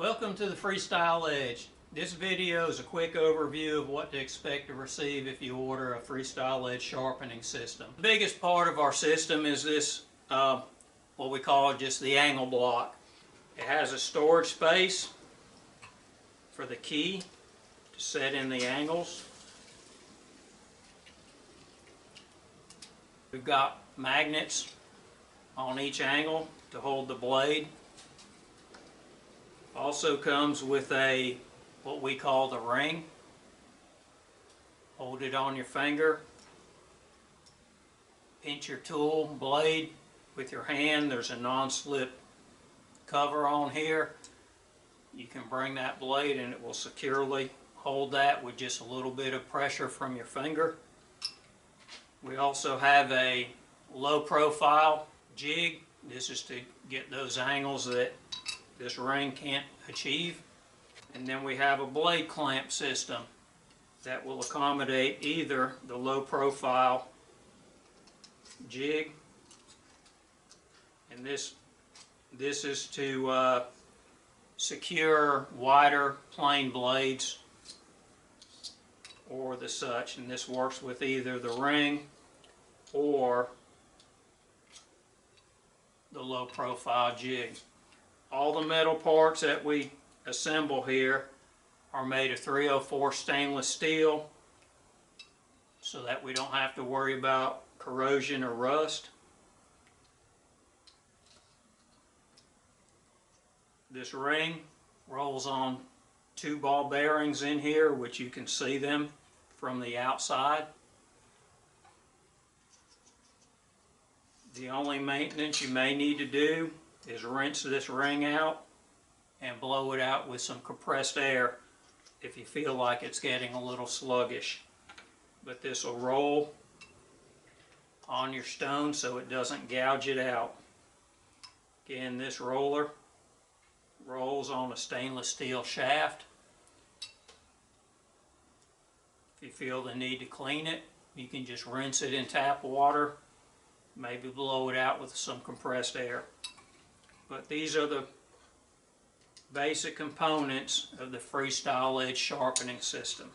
Welcome to the FreeStyle Edge. This video is a quick overview of what to expect to receive if you order a FreeStyle Edge sharpening system. The biggest part of our system is this, what we call just the angle block. It has a storage space for the key to set in the angles. We've got magnets on each angle to hold the blade. Also comes with a what we call the ring. Hold it on your finger. Pinch your tool blade with your hand. There's a non-slip cover on here. You can bring that blade and it will securely hold that with just a little bit of pressure from your finger. We also have a low profile jig. This is to get those angles that this ring can't achieve. And then we have a blade clamp system that will accommodate either the low profile jig, and this is to secure wider plain blades or the such, and this works with either the ring or the low profile jig. All the metal parts that we assemble here are made of 304 stainless steel so that we don't have to worry about corrosion or rust. This ring rolls on 2 ball bearings in here, which you can see them from the outside. The only maintenance you may need to do is rinse this ring out and blow it out with some compressed air if you feel like it's getting a little sluggish. But this will roll on your stone so it doesn't gouge it out. Again, this roller rolls on a stainless steel shaft. If you feel the need to clean it, you can just rinse it in tap water, maybe blow it out with some compressed air. But these are the basic components of the FreeStyle Edge sharpening system.